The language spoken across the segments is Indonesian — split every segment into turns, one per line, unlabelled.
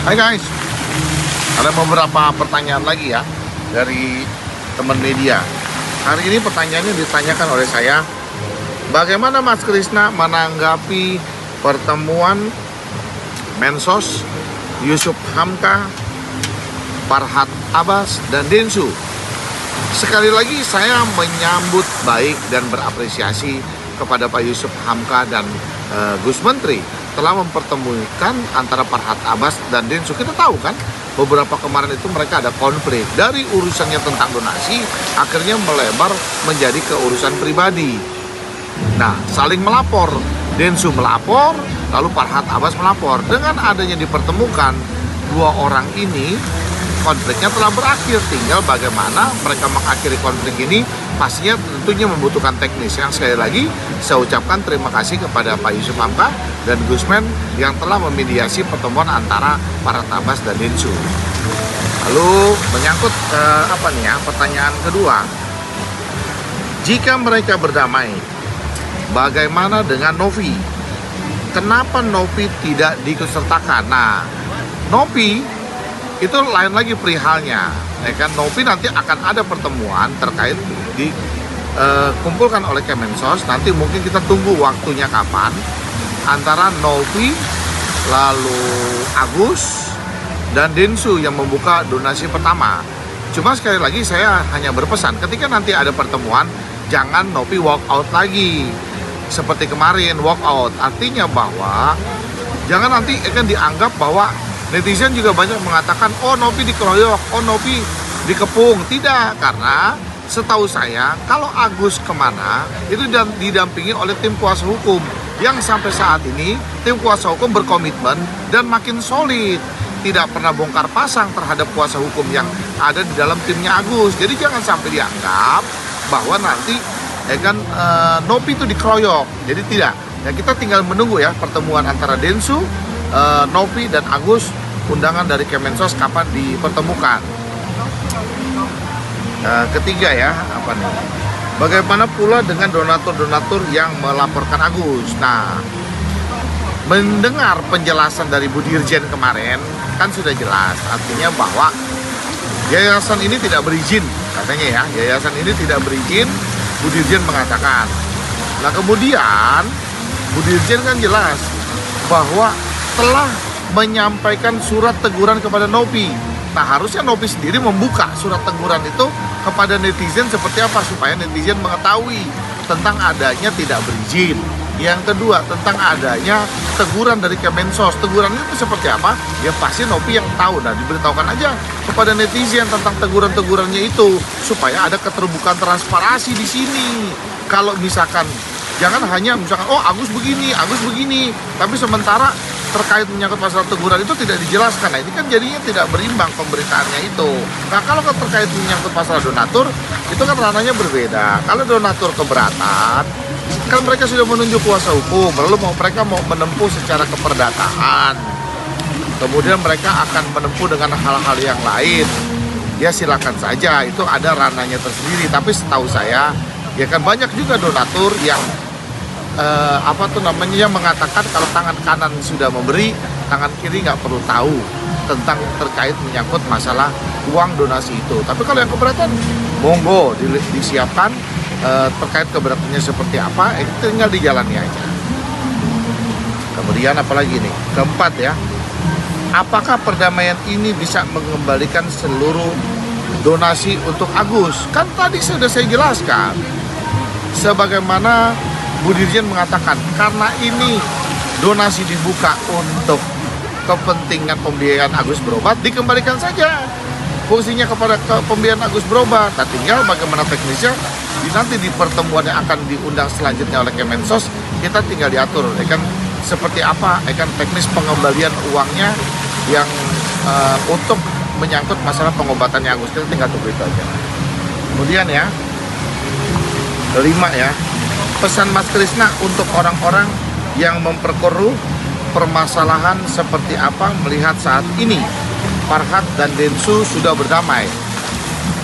Hai guys, ada beberapa pertanyaan lagi ya dari teman media. Hari ini pertanyaannya ditanyakan oleh saya, bagaimana Mas Krisna menanggapi pertemuan Mensos, Yusuf Hamka, Farhad Abbas, dan Densu? Sekali lagi saya menyambut baik dan berapresiasi kepada Pak Yusuf Hamka dan Gus Menteri telah mempertemukan antara Farhad Abbas dan Densu. Kita tahu kan, beberapa kemarin itu mereka ada konflik. Dari urusannya tentang donasi, akhirnya melebar menjadi keurusan pribadi. Nah, saling melapor. Densu melapor, lalu Farhad Abbas melapor. Dengan adanya dipertemukan, dua orang ini, konfliknya telah berakhir. Tinggal bagaimana mereka mengakhiri konflik ini, pastinya tentunya membutuhkan teknis. Yang sekali lagi, saya ucapkan terima kasih kepada Pak Yusuf Hamka dan Gusmen yang telah memediasi pertemuan antara Farhad Abbas dan Densu. Lalu menyangkut pertanyaan kedua, jika mereka berdamai, bagaimana dengan Novi? Kenapa Novi tidak diikutsertakan? Nah, Novi itu lain lagi perihalnya, ya kan? Novi nanti akan ada pertemuan terkait dikumpulkan oleh Kemensos. Nanti mungkin kita tunggu waktunya kapan, antara Novi, lalu Agus, dan Densu yang membuka donasi pertama. Cuma sekali lagi saya hanya berpesan, ketika nanti ada pertemuan, jangan Novi walk out lagi seperti kemarin walk out. Artinya bahwa jangan nanti akan dianggap bahwa netizen juga banyak mengatakan, oh Novi dikeroyok, oh Novi dikepung. Tidak, karena setahu saya kalau Agus kemana itu didampingi oleh tim kuasa hukum yang sampai saat ini tim kuasa hukum berkomitmen dan makin solid, tidak pernah bongkar pasang terhadap kuasa hukum yang ada di dalam timnya Agus. Jadi jangan sampai dianggap bahwa nanti Novi itu dikeroyok. Jadi tidak. Ya, kita tinggal menunggu ya pertemuan antara Densu, Novi, dan Agus. Undangan dari Kemensos kapan dipertemukan. Ketiga ya, bagaimana pula dengan donatur-donatur yang melaporkan Agus? Nah, mendengar penjelasan dari Bu Dirjen kemarin kan sudah jelas, artinya bahwa yayasan ini tidak berizin, katanya ya, yayasan ini tidak berizin. Bu Dirjen mengatakan. Nah, kemudian Bu Dirjen kan jelas bahwa telah menyampaikan surat teguran kepada Novi. Nah, harusnya Novi sendiri membuka surat teguran itu kepada netizen seperti apa, supaya netizen mengetahui tentang adanya tidak berizin. Yang kedua, tentang adanya teguran dari Kemensos. Teguran itu seperti apa? Ya pasti Novi yang tahu. Nah, diberitahukan aja kepada netizen tentang teguran-tegurannya itu, supaya ada keterbukaan transparansi di sini. Kalau misalkan jangan hanya misalkan, oh Agus begini, tapi sementara terkait menyangkut masalah teguran itu tidak dijelaskan. Nah, ini kan jadinya tidak berimbang pemberitaannya itu. Nah, kalau terkait menyangkut masalah donatur, itu kan ranahnya berbeda. Kalau donatur keberatan, kan mereka sudah menunjuk kuasa hukum, lalu mereka mau menempuh secara keperdataan. Kemudian mereka akan menempuh dengan hal-hal yang lain. Ya silakan saja, itu ada ranahnya tersendiri. Tapi setahu saya, ya kan banyak juga donatur yang yang mengatakan kalau tangan kanan sudah memberi, tangan kiri nggak perlu tahu tentang terkait menyangkut masalah uang donasi itu. Tapi kalau yang keberatan, monggo disiapkan terkait keberatannya seperti apa, itu tinggal dijalani aja. Kemudian apalagi nih, keempat ya, apakah perdamaian ini bisa mengembalikan seluruh donasi untuk Agus? Kan tadi sudah saya jelaskan, sebagaimana Bu Dirjen mengatakan, karena ini donasi dibuka untuk kepentingan pembiayaan Agus berobat, dikembalikan saja fungsinya kepada pembiayaan Agus berobat. Nah, tinggal bagaimana teknisnya nanti di pertemuan yang akan diundang selanjutnya oleh Kemensos, kita tinggal diatur seperti apa teknis pengembalian uangnya yang untuk menyangkut masalah pengobatannya Agus. Kita tinggal tunggu itu aja. Kemudian ya, kelima ya, pesan Mas Krisna untuk orang-orang yang memperkeruh permasalahan seperti apa melihat saat ini Farhad dan Densu sudah berdamai.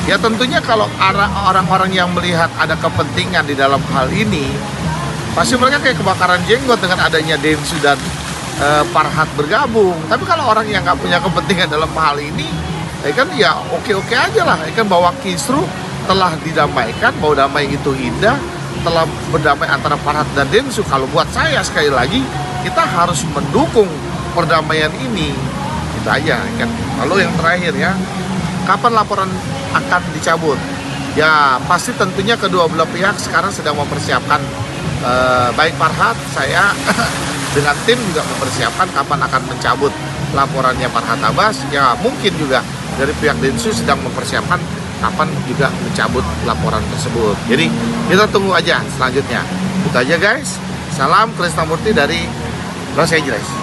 Ya tentunya kalau orang-orang yang melihat ada kepentingan di dalam hal ini, pasti mereka kayak kebakaran jenggot dengan adanya Densu dan Farhad bergabung. Tapi kalau orang yang nggak punya kepentingan dalam hal ini, kan ya oke-oke aja lah. Kan bahwa kisruh telah didamaikan, bahwa damai itu indah, telah berdamai antara Farhad dan Densu. Kalau buat saya sekali lagi, kita harus mendukung perdamaian ini. Itu aja kan. Lalu yang terakhir ya, kapan laporan akan dicabut? Ya pasti tentunya kedua belah pihak sekarang sedang mempersiapkan, baik Farhad, saya dengan tim juga mempersiapkan kapan akan mencabut laporannya Farhad Abbas. Ya mungkin juga dari pihak Densus sedang mempersiapkan kapan juga mencabut laporan tersebut. Jadi kita tunggu aja selanjutnya. Itu aja guys. Salam Krisnamurti dari Los Angeles.